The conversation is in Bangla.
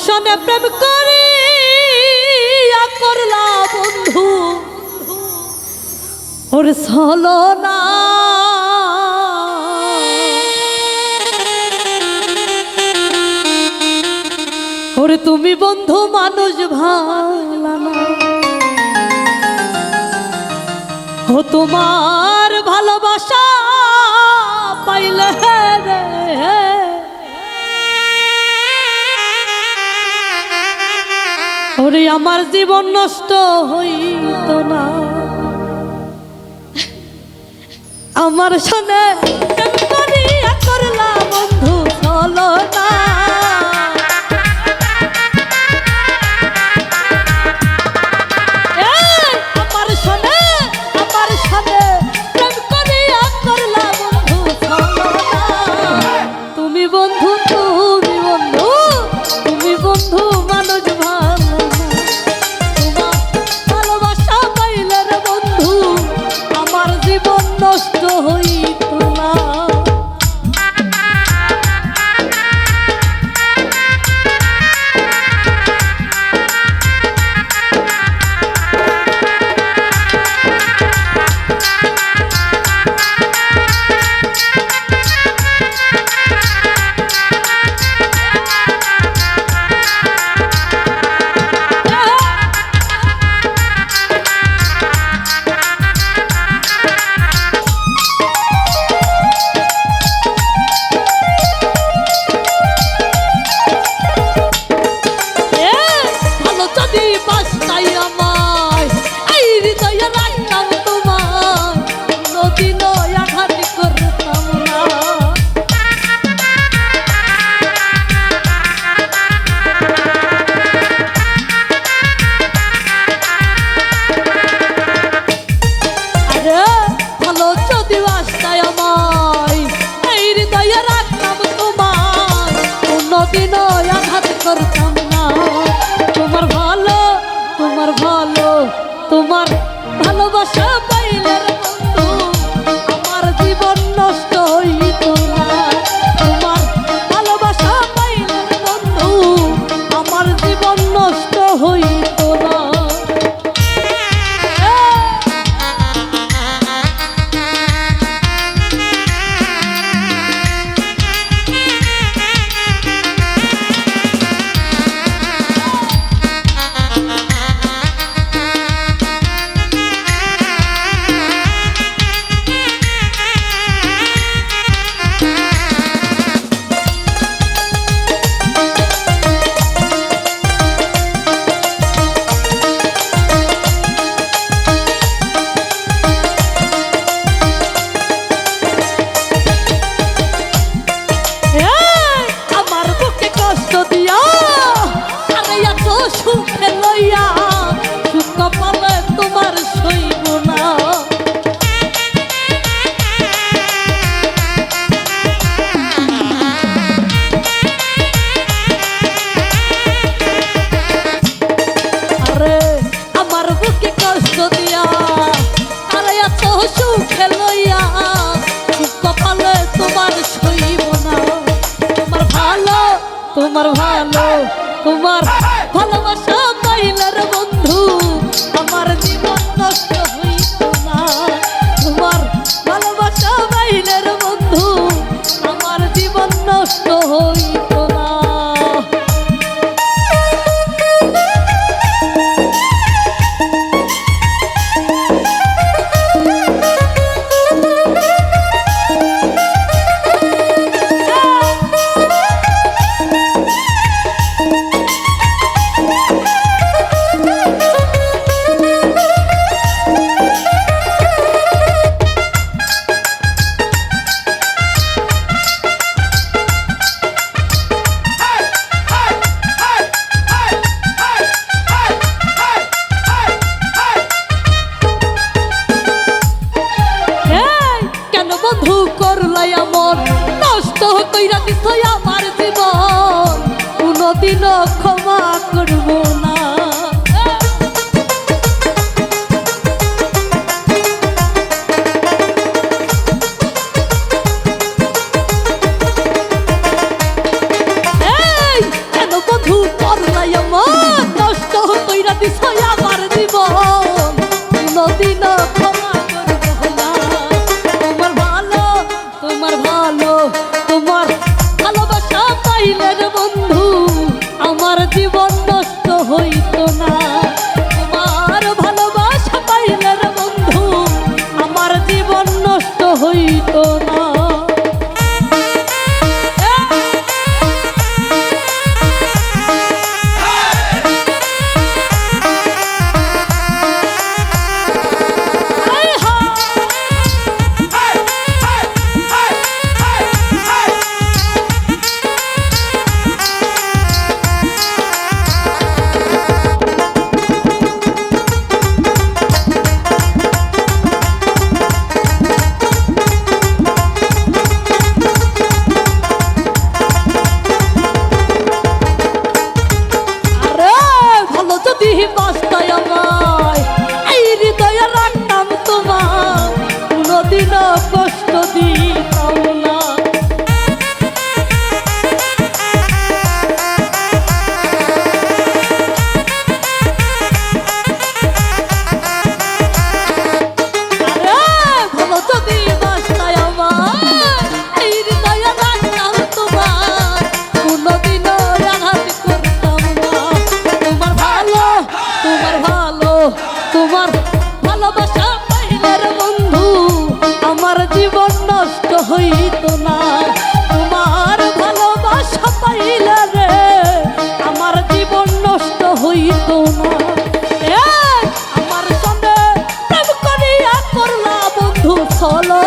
সনে প্রেম করি করলা বন্ধু ওর ছলনা ওরে তুমি বন্ধু মানুষ ভালো না ও তোমার ভালোবাসা পাইলে রে ওরে আমার জীবন নষ্ট হইত না আমার সনে প্রেম করিয়া করলা বন্ধু ছলনা নষ্ট হইত না করতাম না তোমার ভালো তোমার ভালোবাসা পাইলে বন্ধু আমার জীবন নষ্ট হইত না তোমার ভালোবাসা পাইলে বন্ধু আমার জীবন নষ্ট হইত না তোমার ভালোবাসা পাইলার বন্ধু আমার জীবন নষ্ট হইত না তোমার ভালোবাসা পাইলার বন্ধু আমার জীবন নষ্ট হইত না দিছো আমার জীবন কোনদিনও ক্ষমা করব না। তোমার ভালো তোমার ভালো তোমার ভালোবাসা পাইলে রে বন্ধু আমার জীবন নষ্ট হইতো না। তোমার ভালোবাসা পাইলে রে বন্ধু আমার জীবন নষ্ট হইতো না। বাস্তায় আমায় এই হৃদয়ে রাখতাম তোমার কোনদিনও কষ্ট দিতাম না। ভালো যদি বাস্তায় আমায় এই হৃদয়ে রাখতাম তোমার কোনদিনও আঘাত করতাম না। তোমার ভালো তোমার ভালো তোমার ভালোবাসা পাইলে রে বন্ধু আমার জীবন নষ্ট হইতো না। তোমার ভালোবাসা পাইলে রে আমার জীবন নষ্ট হইতো না। আমার সঙ্গে প্রেম করিয়া করলা বন্ধু চলো